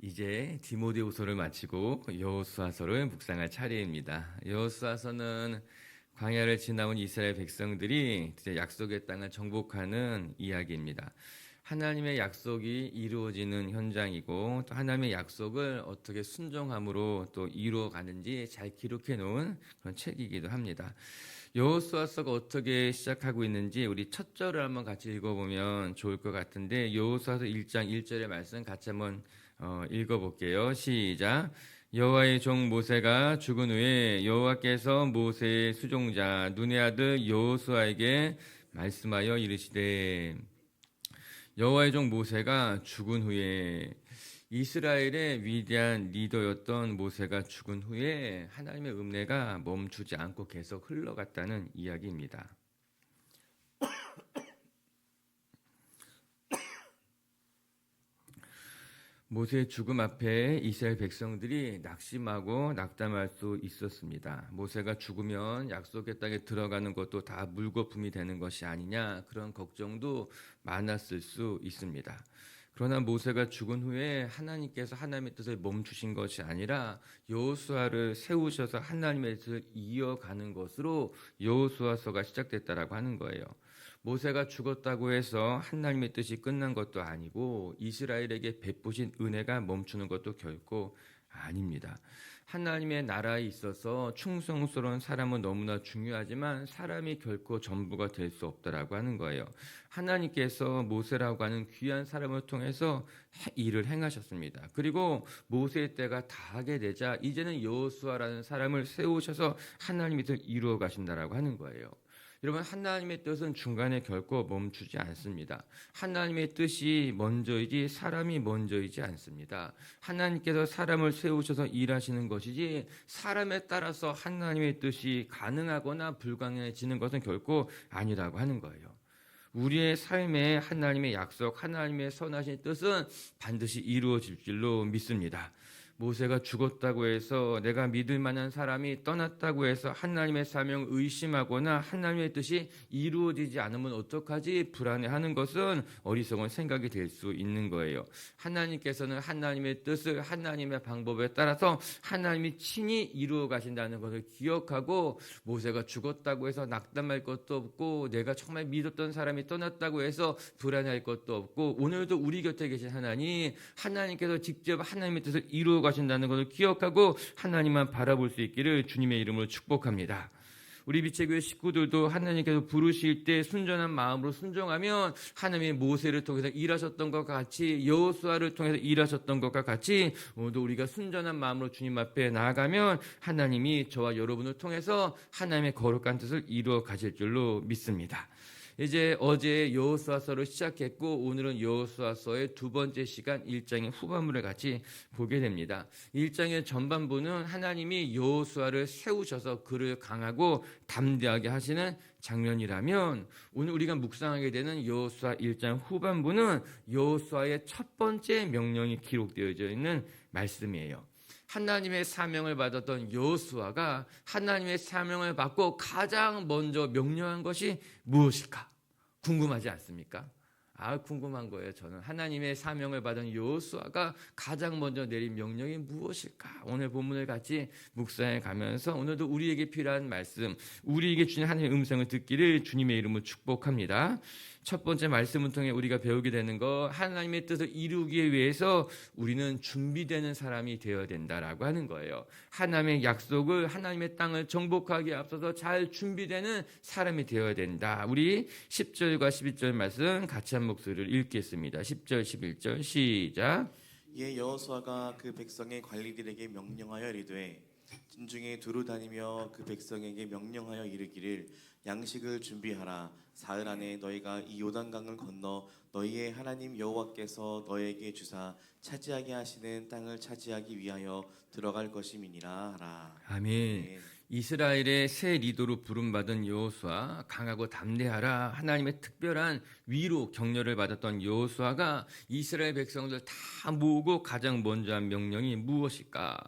이제 디모데후서를 마치고 여호수아서를 묵상할 차례입니다. 여호수아서는 광야를 지나온 이스라엘 백성들이 이제 약속의 땅을 정복하는 이야기입니다. 하나님의 약속이 이루어지는 현장이고 또 하나님의 약속을 어떻게 순종함으로 또 이루어가는지 잘 기록해 놓은 그런 책이기도 합니다. 여호수아서가 어떻게 시작하고 있는지 우리 첫 절을 한번 같이 읽어보면 좋을 것 같은데, 여호수아서 1장 1절의 말씀 같이 한번 읽어볼게요. 시작. 여호와의 종 모세가 죽은 후에 여호와께서 모세의 수종자 눈의 아들 여호수아에게 말씀하여 이르시되, 여호와의 종 모세가 죽은 후에, 이스라엘의 위대한 리더였던 모세가 죽은 후에 하나님의 은혜가 멈추지 않고 계속 흘러갔다는 이야기입니다. 모세의 죽음 앞에 이스라엘 백성들이 낙심하고 낙담할 수 있었습니다. 모세가 죽으면 약속의 땅에 들어가는 것도 다 물거품이 되는 것이 아니냐, 그런 걱정도 많았을 수 있습니다. 그러나 모세가 죽은 후에 하나님께서 하나님의 뜻을 멈추신 것이 아니라 여호수아를 세우셔서 하나님의 뜻을 이어가는 것으로 여호수아서가 시작됐다라고 하는 거예요. 모세가 죽었다고 해서 하나님의 뜻이 끝난 것도 아니고 이스라엘에게 베푸신 은혜가 멈추는 것도 결코 아닙니다. 하나님의 나라에 있어서 충성스러운 사람은 너무나 중요하지만 사람이 결코 전부가 될 수 없다라고 하는 거예요. 하나님께서 모세라고 하는 귀한 사람을 통해서 일을 행하셨습니다. 그리고 모세의 때가 다하게 되자 이제는 여호수아라는 사람을 세우셔서 하나님의 뜻을 이루어 가신다라고 하는 거예요. 여러분, 하나님의 뜻은 중간에 결코 멈추지 않습니다. 하나님의 뜻이 먼저이지 사람이 먼저이지 않습니다. 하나님께서 사람을 세우셔서 일하시는 것이지 사람에 따라서 하나님의 뜻이 가능하거나 불가능해지는 것은 결코 아니라고 하는 거예요. 우리의 삶에 하나님의 약속, 하나님의 선하신 뜻은 반드시 이루어질 줄로 믿습니다. 모세가 죽었다고 해서 내가 믿을 만한 사람이 떠났다고 해서 하나님의 사명을 의심하거나 하나님의 뜻이 이루어지지 않으면 어떡하지 불안해하는 것은 어리석은 생각이 될 수 있는 거예요. 하나님께서는 하나님의 뜻을 하나님의 방법에 따라서 하나님이 친히 이루어 가신다는 것을 기억하고, 모세가 죽었다고 해서 낙담할 것도 없고 내가 정말 믿었던 사람이 떠났다고 해서 불안할 것도 없고, 오늘도 우리 곁에 계신 하나님께서 직접 하나님의 뜻을 이루어 가신다는 것을 기억하고 하나님만 바라볼 수 있기를 주님의 이름으로 축복합니다. 우리 빛의교회 식구들도 하나님께서 부르실 때 순전한 마음으로 순종하면 하나님의 모세를 통해서 일하셨던 것과 같이, 여호수아를 통해서 일하셨던 것과 같이 오늘도 우리가 순전한 마음으로 주님 앞에 나아가면 하나님이 저와 여러분을 통해서 하나님의 거룩한 뜻을 이루어 가실 줄로 믿습니다. 이제 어제 여호수아서를 시작했고 오늘은 여호수아서의 두 번째 시간 1장의 후반부를 같이 보게 됩니다. 1장의 전반부는 하나님이 여호수아를 세우셔서 그를 강하고 담대하게 하시는 장면이라면, 오늘 우리가 묵상하게 되는 여호수아 1장 후반부는 여호수아의 첫 번째 명령이 기록되어져 있는 말씀이에요. 하나님의 사명을 받았던 여호수아가 하나님의 사명을 받고 가장 먼저 명령한 것이 무엇일까? 궁금하지 않습니까? 궁금한 거예요. 저는 하나님의 사명을 받은 여호수아가 가장 먼저 내린 명령이 무엇일까? 오늘 본문을 같이 묵상해 가면서 오늘도 우리에게 필요한 말씀, 우리에게 주신 하나님의 음성을 듣기를 주님의 이름으로 축복합니다. 첫 번째 말씀을 통해 우리가 배우게 되는 거, 하나님의 뜻을 이루기 위해서 우리는 준비되는 사람이 되어야 된다라고 하는 거예요. 하나님의 약속을, 하나님의 땅을 정복하기에 앞서서 잘 준비되는 사람이 되어야 된다. 우리 10절과 11절 말씀 같이 한 목소리를 읽겠습니다. 10절 11절 시작. 이에 여호수아가 그 백성의 관리들에게 명령하여 이르되, 진중에 두루 다니며 그 백성에게 명령하여 이르기를, 양식을 준비하라. 사흘 안에 너희가 이 요단강을 건너 너희의 하나님 여호와께서 너희에게 주사 차지하게 하시는 땅을 차지하기 위하여 들어갈 것임이니라 하라. 아멘. 이스라엘의 새 리더로 부름받은 여호수아, 강하고 담대하라, 하나님의 특별한 위로 격려를 받았던 여호수아가 이스라엘 백성들 다 모으고 가장 먼저 한 명령이 무엇일까?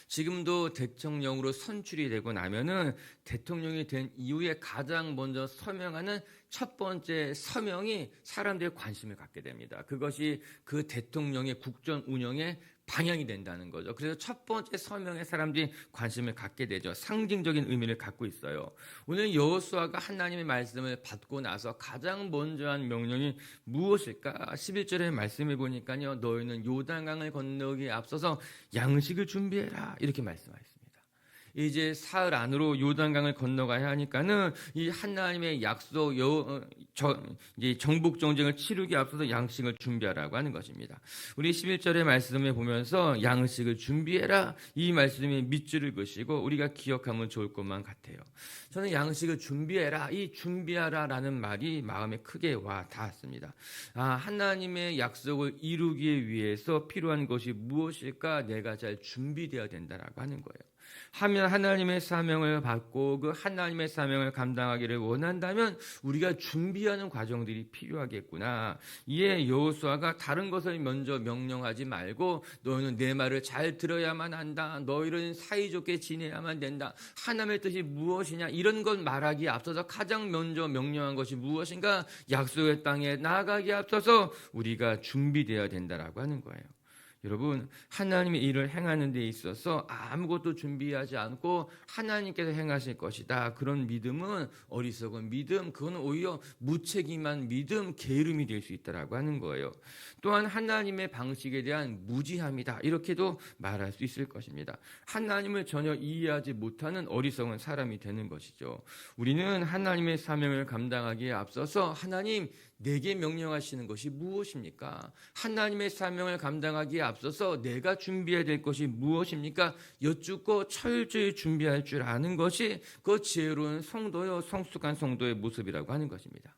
지금도 대통령으로 선출이 되고 나면은 대통령이 된 이후에 가장 먼저 서명하는 첫 번째 서명이 사람들의 관심을 갖게 됩니다. 그것이 그 대통령의 국정 운영에 방향이 된다는 거죠. 그래서 첫 번째 서명에 사람들이 관심을 갖게 되죠. 상징적인 의미를 갖고 있어요. 오늘 여호수아가 하나님의 말씀을 받고 나서 가장 먼저 한 명령이 무엇일까? 11절의 말씀을 보니까요. 너희는 요단강을 건너기에 앞서서 양식을 준비해라. 이렇게 말씀하셨습니다. 이제 사흘 안으로 요단강을 건너가야 하니까는 이 하나님의 약속 이제 정복 전쟁을 치르기 앞서서 양식을 준비하라고 하는 것입니다. 우리 11절의 말씀을 보면서 양식을 준비해라 이 말씀이 밑줄을 그시고 우리가 기억하면 좋을 것만 같아요. 저는 양식을 준비해라 이 준비하라라는 말이 마음에 크게 와 닿았습니다. 하나님의 약속을 이루기 위해서 필요한 것이 무엇일까? 내가 잘 준비되어야 된다라고 하는 거예요. 하면 하나님의 사명을 받고 그 하나님의 사명을 감당하기를 원한다면 우리가 준비하는 과정들이 필요하겠구나. 이에 여호수아가 다른 것을 먼저 명령하지 말고 너희는 내 말을 잘 들어야만 한다. 너희는 사이좋게 지내야만 된다. 하나님의 뜻이 무엇이냐 이런 것 말하기에 앞서서 가장 먼저 명령한 것이 무엇인가? 약속의 땅에 나아가기에 앞서서 우리가 준비되어야 된다라고 하는 거예요. 여러분 하나님의 일을 행하는 데 있어서 아무것도 준비하지 않고 하나님께서 행하실 것이다. 그런 믿음은 어리석은 믿음, 그건 오히려 무책임한 믿음, 게으름이 될 수 있다라고 하는 거예요. 또한 하나님의 방식에 대한 무지함이다. 이렇게도 말할 수 있을 것입니다. 하나님을 전혀 이해하지 못하는 어리석은 사람이 되는 것이죠. 우리는 하나님의 사명을 감당하기에 앞서서 하나님 내게 명령하시는 것이 무엇입니까? 하나님의 사명을 감당하기에 앞서서 내가 준비해야 될 것이 무엇입니까? 여쭙고 철저히 준비할 줄 아는 것이 그 지혜로운 성도요, 성숙한 성도의 모습이라고 하는 것입니다.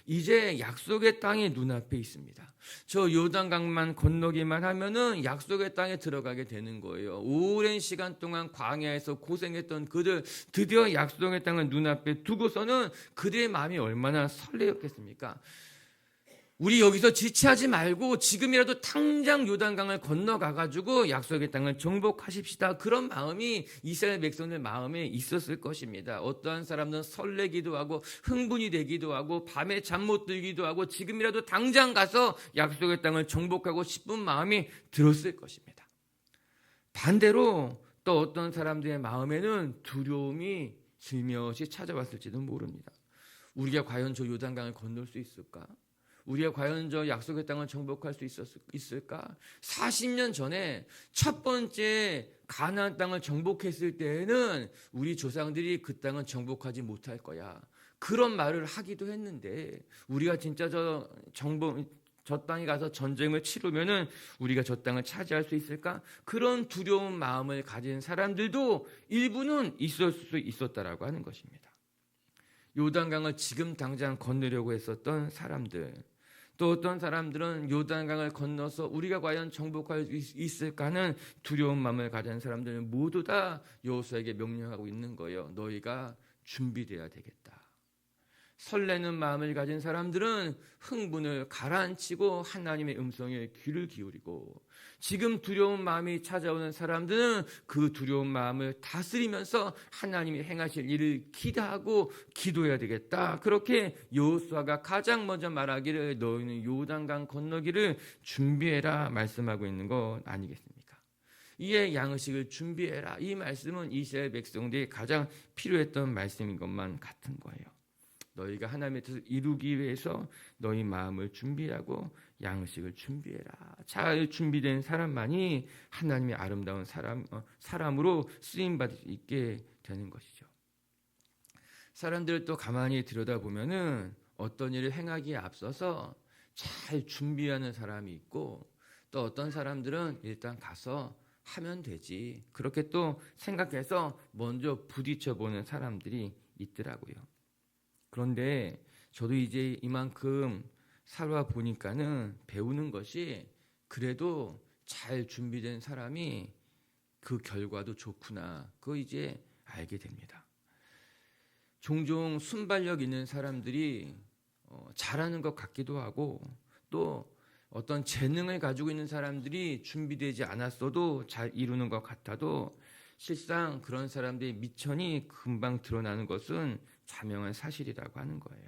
이제 약속의 땅이 눈앞에 있습니다. 저 요단강만 건너기만 하면은 약속의 땅에 들어가게 되는 거예요. 오랜 시간 동안 광야에서 고생했던 그들 드디어 약속의 땅을 눈앞에 두고서는 그들의 마음이 얼마나 설레었겠습니까? 우리 여기서 지체하지 말고 지금이라도 당장 요단강을 건너가가지고 약속의 땅을 정복하십시다. 그런 마음이 이스라엘 백성들 마음에 있었을 것입니다. 어떠한 사람들은 설레기도 하고 흥분이 되기도 하고 밤에 잠 못 들기도 하고 지금이라도 당장 가서 약속의 땅을 정복하고 싶은 마음이 들었을 것입니다. 반대로 또 어떤 사람들의 마음에는 두려움이 슬며시 찾아왔을지도 모릅니다. 우리가 과연 저 요단강을 건널 수 있을까? 우리가 과연 저 약속의 땅을 정복할 수 있을까? 40년 전에 첫 번째 가나안 땅을 정복했을 때에는 우리 조상들이 그 땅은 정복하지 못할 거야. 그런 말을 하기도 했는데 우리가 진짜 저 땅에 가서 전쟁을 치르면은 우리가 저 땅을 차지할 수 있을까? 그런 두려운 마음을 가진 사람들도 일부는 있을 수 있었다라고 하는 것입니다. 요단강을 지금 당장 건너려고 했었던 사람들, 또 어떤 사람들은 요단강을 건너서 우리가 과연 정복할 수 있을까 하는 두려운 마음을 가진 사람들은 모두 다 여호수아에게 명령하고 있는 거예요. 너희가 준비돼야 되겠다. 설레는 마음을 가진 사람들은 흥분을 가라앉히고 하나님의 음성에 귀를 기울이고, 지금 두려운 마음이 찾아오는 사람들은 그 두려운 마음을 다스리면서 하나님이 행하실 일을 기대하고 기도해야 되겠다. 그렇게 여호수아가 가장 먼저 말하기를 너희는 요단강 건너기를 준비해라 말씀하고 있는 것 아니겠습니까? 이에 양식을 준비해라. 이 말씀은 이스라엘 백성들이 가장 필요했던 말씀인 것만 같은 거예요. 너희가 하나님의 뜻을 이루기 위해서 너희 마음을 준비하고 양식을 준비해라. 잘 준비된 사람만이 하나님의 아름다운 사람으로 쓰임받을 수 있게 되는 것이죠. 사람들을 또 가만히 들여다보면은 어떤 일을 행하기에 앞서서 잘 준비하는 사람이 있고, 또 어떤 사람들은 일단 가서 하면 되지, 그렇게 또 생각해서 먼저 부딪혀보는 사람들이 있더라고요. 그런데 저도 이제 이만큼 살아 보니까는 배우는 것이 그래도 잘 준비된 사람이 그 결과도 좋구나. 그거 이제 알게 됩니다. 종종 순발력 있는 사람들이 잘하는 것 같기도 하고, 또 어떤 재능을 가지고 있는 사람들이 준비되지 않았어도 잘 이루는 것 같아도 실상 그런 사람들의 미천이 금방 드러나는 것은 자명한 사실이라고 하는 거예요.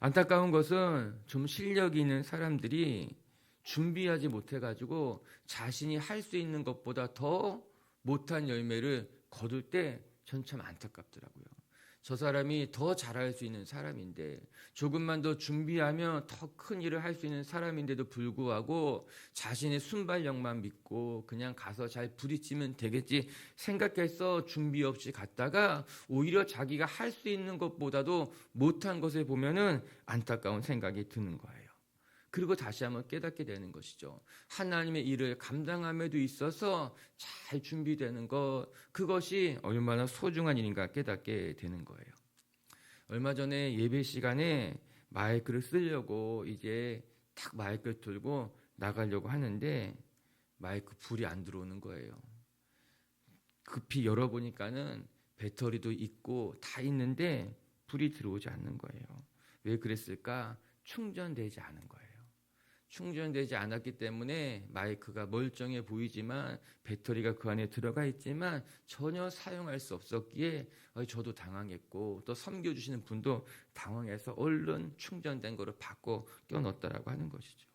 안타까운 것은 좀 실력 있는 사람들이 준비하지 못해가지고 자신이 할 수 있는 것보다 더 못한 열매를 거둘 때 전 참 안타깝더라고요. 저 사람이 더 잘할 수 있는 사람인데 조금만 더 준비하면 더 큰 일을 할 수 있는 사람인데도 불구하고 자신의 순발력만 믿고 그냥 가서 잘 부딪히면 되겠지 생각해서 준비 없이 갔다가 오히려 자기가 할 수 있는 것보다도 못한 것을 보면은 안타까운 생각이 드는 거예요. 그리고 다시 한번 깨닫게 되는 것이죠. 하나님의 일을 감당함에도 있어서 잘 준비되는 것, 그것이 얼마나 소중한 일인가 깨닫게 되는 거예요. 얼마 전에 예배 시간에 마이크를 쓰려고 이제 딱 마이크를 들고 나가려고 하는데 마이크 불이 안 들어오는 거예요. 급히 열어보니까는 배터리도 있고 다 있는데 불이 들어오지 않는 거예요. 왜 그랬을까? 충전되지 않은 거예요. 충전되지 않았기 때문에 마이크가 멀쩡해 보이지만 배터리가 그 안에 들어가 있지만 전혀 사용할 수 없었기에 저도 당황했고 또 섬겨주시는 분도 당황해서 얼른 충전된 거를 받고 껴넣었다라고 하는 것이죠.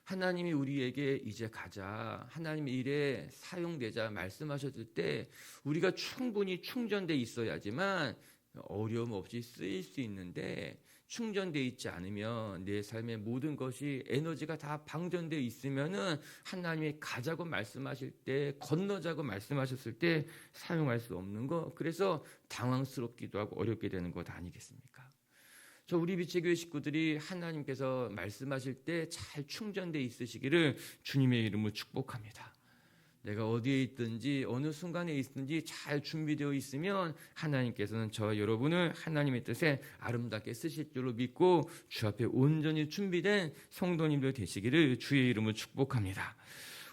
하나님이 우리에게 이제 가자, 하나님의 일에 사용되자 말씀하셨을 때 우리가 충분히 충전돼 있어야지만 어려움 없이 쓰일 수 있는데 충전되어 있지 않으면 내 삶의 모든 것이 에너지가 다 방전되어 있으면은 하나님이 가자고 말씀하실 때 건너자고 말씀하셨을 때 사용할 수 없는 거, 그래서 당황스럽기도 하고 어렵게 되는 것 아니겠습니까? 저 우리 빛의 식구들이 하나님께서 말씀하실 때 잘 충전되어 있으시기를 주님의 이름으로 축복합니다. 내가 어디에 있든지 어느 순간에 있든지 잘 준비되어 있으면 하나님께서는 저와 여러분을 하나님의 뜻에 아름답게 쓰실 줄로 믿고 주 앞에 온전히 준비된 성도님들 되시기를 주의 이름으로 축복합니다.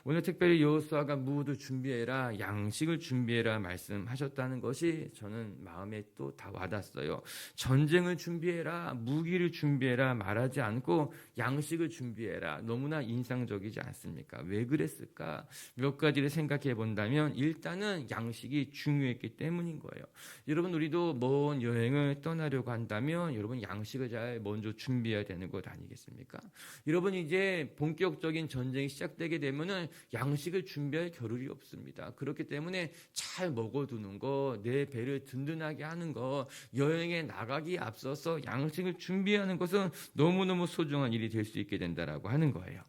오늘 특별히 여호수아가 무도 준비해라, 양식을 준비해라 말씀하셨다는 것이 저는 마음에 또 다 와닿았어요. 전쟁을 준비해라, 무기를 준비해라 말하지 않고 양식을 준비해라. 너무나 인상적이지 않습니까? 왜 그랬을까? 몇 가지를 생각해 본다면 일단은 양식이 중요했기 때문인 거예요. 여러분, 우리도 먼 여행을 떠나려고 한다면 여러분 양식을 잘 먼저 준비해야 되는 것 아니겠습니까? 여러분, 이제 본격적인 전쟁이 시작되게 되면은 양식을 준비할 겨를이 없습니다. 그렇기 때문에 잘 먹어두는 거, 내 배를 든든하게 하는 거, 여행에 나가기 앞서서 양식을 준비하는 것은 너무너무 소중한 일이 될 수 있게 된다라고 하는 거예요.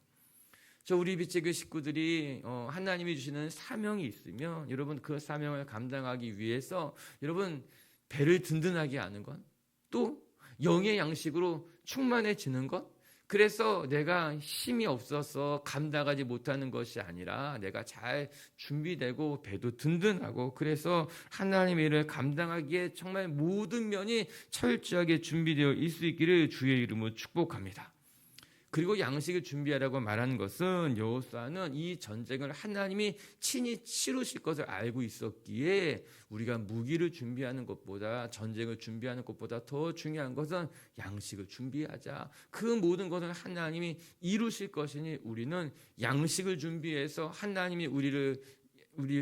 저 우리 빛의 식구들이 하나님이 주시는 사명이 있으면 여러분 그 사명을 감당하기 위해서 여러분 배를 든든하게 하는 것, 또 영의 양식으로 충만해지는 것, 그래서 내가 힘이 없어서 감당하지 못하는 것이 아니라 내가 잘 준비되고 배도 든든하고 그래서 하나님의 일을 감당하기에 정말 모든 면이 철저하게 준비되어 있을 수 있기를 주의 이름으로 축복합니다. 그리고 양식을 준비하라고 말하는 것은 여호수아는 이 전쟁을 하나님이 친히 치르실 것을 알고 있었기에 우리가 무기를 준비하는 것보다 전쟁을 준비하는 것보다 더 중요한 것은 양식을 준비하자. 그 모든 것은 하나님이 이루실 것이니 우리는 양식을 준비해서 하나님이 우리를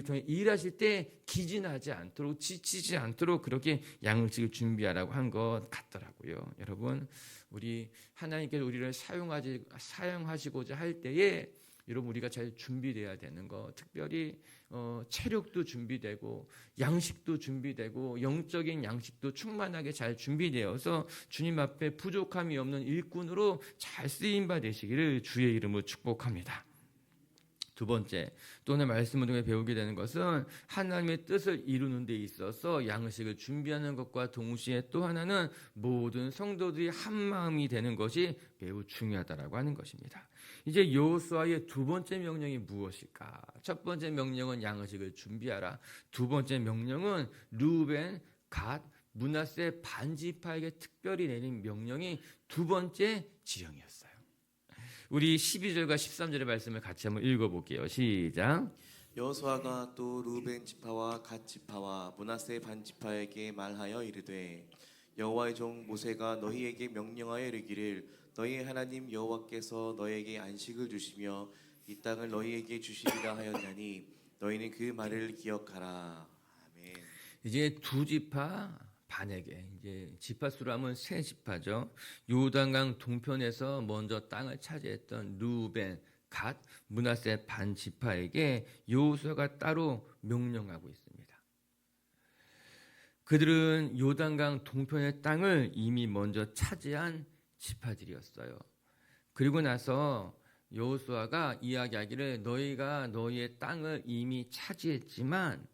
통해 일하실 때 기진하지 않도록 지치지 않도록 그렇게 양식을 준비하라고 한 것 같더라고요. 여러분, 우리 하나님께서 우리를 사용하시고자 할 때에 여러분 우리가 잘 준비돼야 되는 거, 특별히 체력도 준비되고 양식도 준비되고 영적인 양식도 충만하게 잘 준비되어서 주님 앞에 부족함이 없는 일꾼으로 잘 쓰임 바 되시기를 주의 이름으로 축복합니다. 두 번째, 또 오늘 말씀을 통해 배우게 되는 것은 하나님의 뜻을 이루는 데 있어서 양식을 준비하는 것과 동시에 또 하나는 모든 성도들이 한 마음이 되는 것이 매우 중요하다라고 하는 것입니다. 이제 여호수아의 두 번째 명령이 무엇일까? 첫 번째 명령은 양식을 준비하라. 두 번째 명령은 르우벤, 갓, 므낫세 반지파에게 특별히 내린 명령이 두 번째 지령이었어요. 우리 12절과 13절의 말씀을 같이 한번 읽어볼게요. 시작. 여호수아가 또 루벤 지파와 갓 지파와 므낫세 반 지파에게 말하여 이르되 여호와의 종 모세가 너희에게 명령하여 이르기를 너희 하나님 여호와께서 너희에게 안식을 주시며 이 땅을 너희에게 주시리라 하였나니 너희는 그 말을 기억하라. 아멘. 이제 두 지파 반에게 이제 지파 수로 하면 세 지파죠. 요단강 동편에서 먼저 땅을 차지했던 루벤, 갓, 므낫세 반 지파에게 여호수아가 따로 명령하고 있습니다. 그들은 요단강 동편의 땅을 이미 먼저 차지한 지파들이었어요. 그리고 나서 여호수아가 이야기하기를 너희가 너희의 땅을 이미 차지했지만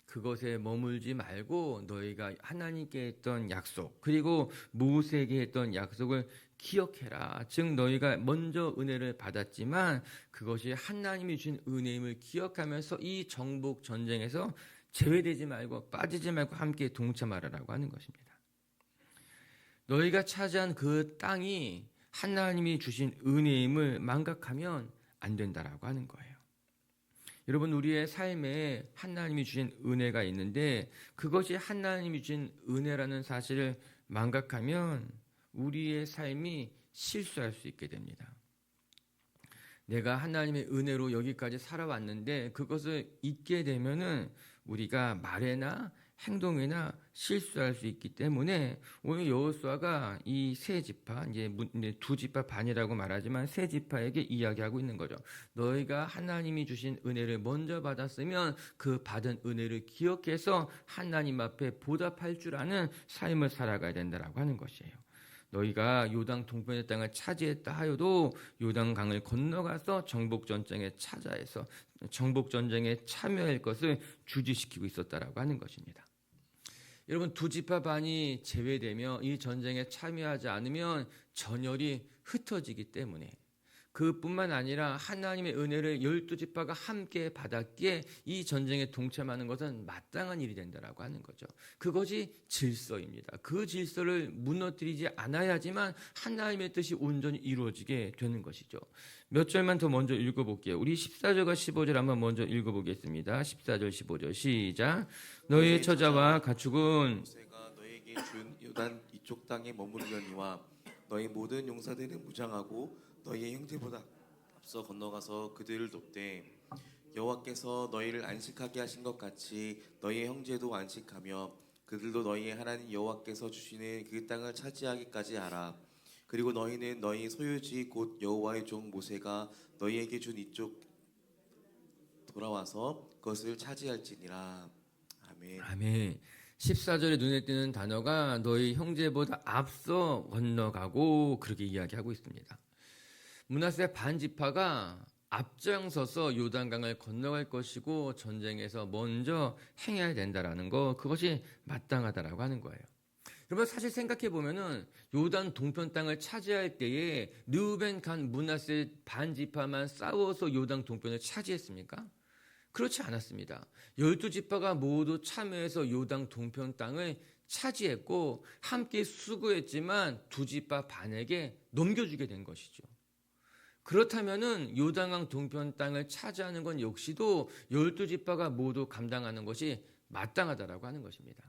그것에 머물지 말고 너희가 하나님께 했던 약속 그리고 모세에게 했던 약속을 기억해라. 즉 너희가 먼저 은혜를 받았지만 그것이 하나님이 주신 은혜임을 기억하면서 이 정복 전쟁에서 제외되지 말고 빠지지 말고 함께 동참하라라고 하는 것입니다. 너희가 차지한 그 땅이 하나님이 주신 은혜임을 망각하면 안 된다라고 하는 거예요. 여러분 우리의 삶에 하나님이 주신 은혜가 있는데 그것이 하나님이 주신 은혜라는 사실을 망각하면 우리의 삶이 실수할 수 있게 됩니다. 내가 하나님의 은혜로 여기까지 살아왔는데 그것을 잊게 되면은 우리가 말에나 행동이나 실수할 수 있기 때문에 오늘 여호수아가 이 세 지파 이제 두 지파 반이라고 말하지만 세 지파에게 이야기하고 있는 거죠. 너희가 하나님이 주신 은혜를 먼저 받았으면 그 받은 은혜를 기억해서 하나님 앞에 보답할 줄 아는 삶을 살아가야 된다라고 하는 것이에요. 너희가 요단 동편의 땅을 차지했다 하여도 요단강을 건너가서 정복 전쟁에 참여할 것을 주지시키고 있었다라고 하는 것입니다. 여러분 두 지파 반이 제외되며 이 전쟁에 참여하지 않으면 전열이 흩어지기 때문에 그뿐만 아니라 하나님의 은혜를 12지파가 함께 받았기에 이 전쟁에 동참하는 것은 마땅한 일이 된다라고 하는 거죠. 그것이 질서입니다. 그 질서를 무너뜨리지 않아야지만 하나님의 뜻이 온전히 이루어지게 되는 것이죠. 몇 절만 더 먼저 읽어볼게요. 우리 14절과 15절 한번 먼저 읽어보겠습니다. 14절 15절 시작. 너희의 처자와 가축은 모세가 너희에게 준 요단 이쪽 땅에 머무르려니와 너희 모든 용사들은 무장하고 너희의 형제보다 앞서 건너가서 그들을 돕되 여호와께서 너희를 안식하게 하신 것 같이 너희의 형제도 안식하며 그들도 너희의 하나님 여호와께서 주시는 그 땅을 차지하기까지 하라. 그리고 너희는 너희 소유지 곧 여호와의 종 모세가 너희에게 준 이쪽 돌아와서 그것을 차지할지니라. 아멘. 아멘. 14절에 눈에 띄는 단어가 너희 형제보다 앞서 건너가고 그렇게 이야기하고 있습니다. 므낫세 반 지파가 앞장서서 요단강을 건너갈 것이고 전쟁에서 먼저 행해야 된다라는 거 그것이 마땅하다라고 하는 거예요. 여러분 사실 생각해 보면은 요단 동편 땅을 차지할 때에 르우벤 갓 므낫세 반 지파만 싸워서 요단 동편을 차지했습니까? 그렇지 않았습니다. 12지파가 모두 참여해서 요단 동편 땅을 차지했고 함께 수고했지만 두 지파 반에게 넘겨주게 된 것이죠. 그렇다면은 요단강 동편 땅을 차지하는 건 역시도 12지파가 모두 감당하는 것이 마땅하다라고 하는 것입니다.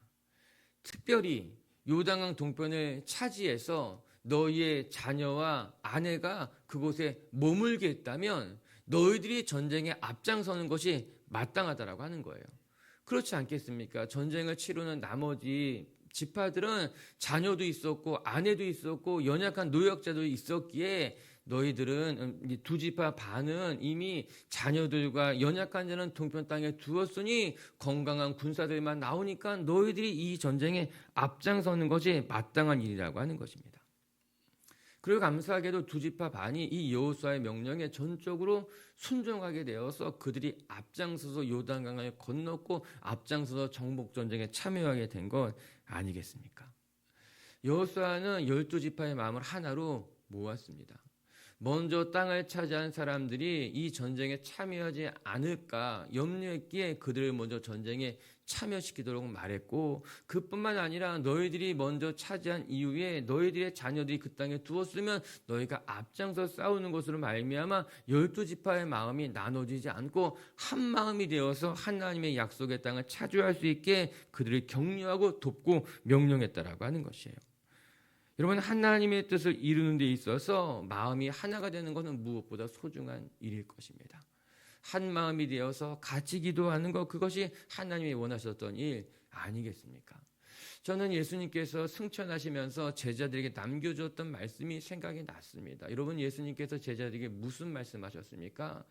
특별히 요단강 동편을 차지해서 너희의 자녀와 아내가 그곳에 머물게 했다면 너희들이 전쟁에 앞장서는 것이 마땅하다라고 하는 거예요. 그렇지 않겠습니까? 전쟁을 치르는 나머지 지파들은 자녀도 있었고 아내도 있었고 연약한 노약자도 있었기에 너희들은 두 지파 반은 이미 자녀들과 연약한 자는 동편 땅에 두었으니 건강한 군사들만 나오니까 너희들이 이 전쟁에 앞장서는 것이 마땅한 일이라고 하는 것입니다. 그리고 감사하게도 두 지파 반이 이 여호수아의 명령에 전적으로 순종하게 되어서 그들이 앞장서서 요단강을 건넜고 앞장서서 정복 전쟁에 참여하게 된 것 아니겠습니까? 여호수아는 12지파의 마음을 하나로 모았습니다. 먼저 땅을 차지한 사람들이 이 전쟁에 참여하지 않을까 염려했기에 그들을 먼저 전쟁에 참여시키도록 말했고 그뿐만 아니라 너희들이 먼저 차지한 이후에 너희들의 자녀들이 그 땅에 두었으면 너희가 앞장서 싸우는 것으로 말미암아 12지파의 마음이 나눠지지 않고 한 마음이 되어서 하나님의 약속의 땅을 차지할 수 있게 그들을 격려하고 돕고 명령했다라고 하는 것이에요. 여러분 하나님의 뜻을 이루는 데 있어서 마음이 하나가 되는 것은 무엇보다 소중한 일일 것입니다. 한 마음이 되어서 같이 기도하는 것 그것이 하나님이 원하셨던 일 아니겠습니까? 저는 예수님께서 승천하시면서 제자들에게 남겨줬던 말씀이 생각이 났습니다. 여러분, 예수님께서 제자들에게 무슨 말씀하셨습니까?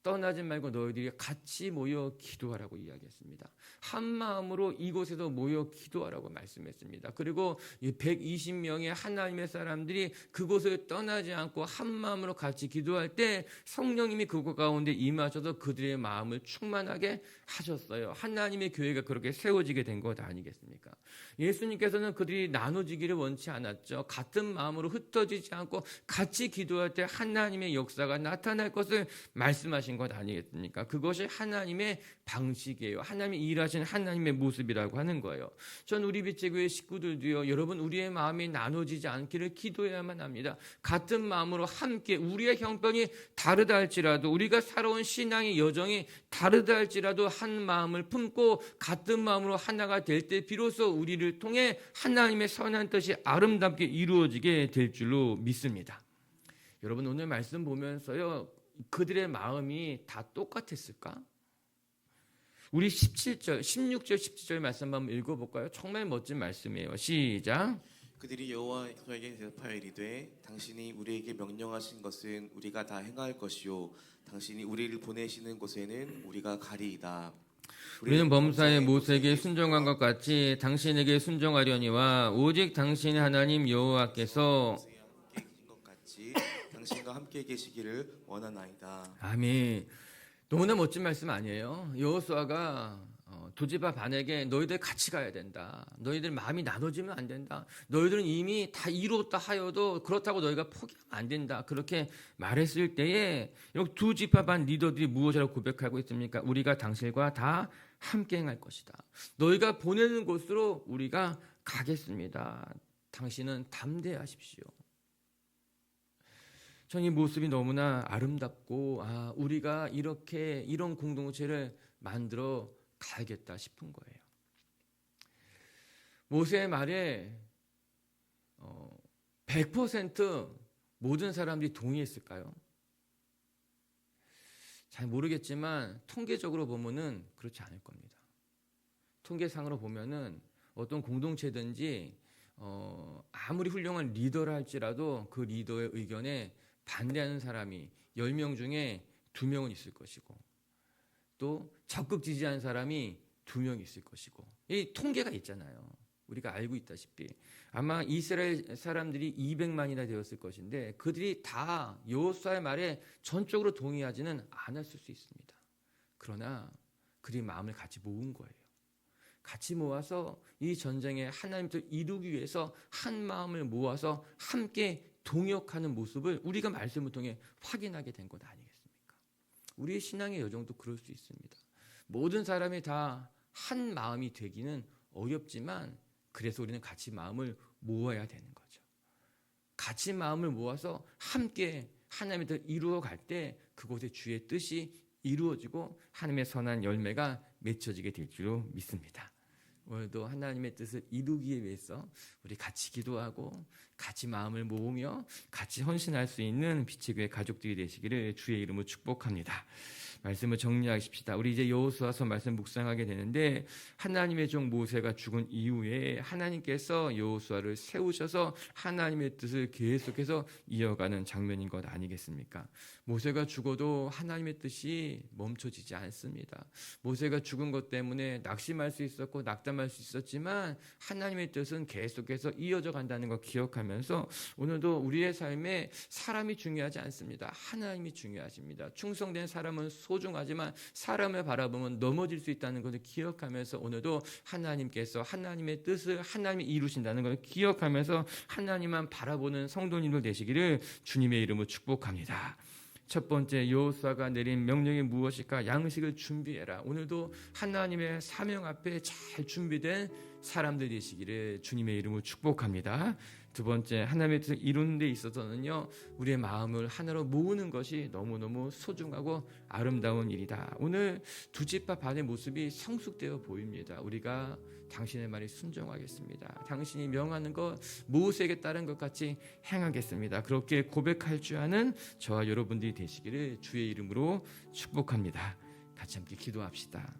떠나지 말고 너희들이 같이 모여 기도하라고 이야기했습니다. 한 마음으로 이곳에서 모여 기도하라고 말씀했습니다. 그리고 120명의 하나님의 사람들이 그곳을 떠나지 않고 한 마음으로 같이 기도할 때 성령님이 그곳 가운데 임하셔서 그들의 마음을 충만하게 하셨어요. 하나님의 교회가 그렇게 세워지게 된 것 아니겠습니까? 예수님께서는 그들이 나눠지기를 원치 않았죠. 같은 마음으로 흩어지지 않고 같이 기도할 때 하나님의 역사가 나타날 것을 말씀하신 것 아니겠습니까? 그것이 하나님의 방식이에요. 하나님이 일하신 하나님의 모습이라고 하는 거예요. 전 우리 빛의 식구들도요, 여러분, 우리의 마음이 나눠지지 않기를 기도해야만 합니다. 같은 마음으로 함께, 우리의 형편이 다르다 할지라도, 우리가 살아온 신앙의 여정이 다르다 할지라도 한 마음을 품고 같은 마음으로 하나가 될 때 비로소 우리를 통해 하나님의 선한 뜻이 아름답게 이루어지게 될 줄로 믿습니다. 여러분, 오늘 말씀 보면서요, 그들의 마음이 다 똑같았을까? 우리 17절, 16절, 17절 말씀 한번 읽어볼까요? 정말 멋진 말씀이에요. 시작. 그들이 여호와에게 대답하여 이르되 당신이 우리에게 명령하신 것은 우리가 다 행할 것이요 당신이 우리를 보내시는 곳에는 우리가 가리이다. 우리는 범사의 모세에게 순종한 것 같이 당신에게 순종하려니와 오직 당신의 하나님 여호와께서 함께 계신 것 같이 당신과 함께 계시기를 원하나이다. 아멘. 너무나 멋진 말씀 아니에요? 여호수아가 두 집합 반에게 너희들 같이 가야 된다. 너희들 마음이 나눠지면 안 된다. 너희들은 이미 다 이루었다 하여도 그렇다고 너희가 포기하면 안 된다. 그렇게 말했을 때에 두 집합 반 리더들이 무엇이라고 고백하고 있습니까? 우리가 당신과 다 함께 행할 것이다. 너희가 보내는 곳으로 우리가 가겠습니다. 당신은 담대하십시오. 전 이 모습이 너무나 아름답고 우리가 이런 공동체를 만들어 가야겠다 싶은 거예요. 모세의 말에 100% 모든 사람들이 동의했을까요? 잘 모르겠지만 통계적으로 보면은 그렇지 않을 겁니다. 통계상으로 보면은 어떤 공동체든지 아무리 훌륭한 리더라 할지라도 그 리더의 의견에 반대하는 사람이 10명 중에 2명은 있을 것이고 또 적극 지지하는 사람이 2명 있을 것이고 이 통계가 있잖아요. 우리가 알고 있다시피 아마 이스라엘 사람들이 200만이나 되었을 것인데 그들이 다 여호수아의 말에 전적으로 동의하지는 않았을 수 있습니다. 그러나 그들이 마음을 같이 모은 거예요. 같이 모아서 이 전쟁에 하나님을 이루기 위해서 한 마음을 모아서 함께 동역하는 모습을 우리가 말씀을 통해 확인하게 된 것 아니겠습니까? 우리의 신앙의 여정도 그럴 수 있습니다. 모든 사람이 다 한 마음이 되기는 어렵지만 그래서 우리는 같이 마음을 모아야 되는 거죠. 같이 마음을 모아서 함께 하나님의 뜻을 이루어 갈 때 그곳에 주의 뜻이 이루어지고 하나님의 선한 열매가 맺혀지게 될 줄로 믿습니다. 오늘도 하나님의 뜻을 이루기 위해서 우리 같이 기도하고 같이 마음을 모으며 같이 헌신할 수 있는 빛의 교회 가족들이 되시기를 주의 이름으로 축복합니다. 말씀을 정리하십시다. 우리 이제 여호수아서 말씀 묵상하게 되는데 하나님의 종 모세가 죽은 이후에 하나님께서 여호수아를 세우셔서 하나님의 뜻을 계속해서 이어가는 장면인 것 아니겠습니까? 모세가 죽어도 하나님의 뜻이 멈춰지지 않습니다. 모세가 죽은 것 때문에 낙심할 수 있었고 낙담할 수 있었지만 하나님의 뜻은 계속해서 이어져 간다는 걸 기억하면서 오늘도 우리의 삶에 사람이 중요하지 않습니다. 하나님이 중요하십니다. 충성된 사람은 소중하지만 사람을 바라보면 넘어질 수 있다는 것을 기억하면서 오늘도 하나님께서 하나님의 뜻을 하나님이 이루신다는 것을 기억하면서 하나님만 바라보는 성도님들 되시기를 주님의 이름으로 축복합니다. 첫 번째 여호수아가 내린 명령이 무엇일까? 양식을 준비해라. 오늘도 하나님의 사명 앞에 잘 준비된 사람들 되시기를 주님의 이름으로 축복합니다. 두 번째, 하나님의 뜻을 이루는 데 있어서는요, 우리의 마음을 하나로 모으는 것이 너무너무 소중하고 아름다운 일이다. 오늘 두 집합 반의 모습이 성숙되어 보입니다. 우리가 당신의 말에 순종하겠습니다. 당신이 명하는 것 모세에게 따른 것 같이 행하겠습니다. 그렇게 고백할 줄 아는 저와 여러분들이 되시기를 주의 이름으로 축복합니다. 같이 함께 기도합시다.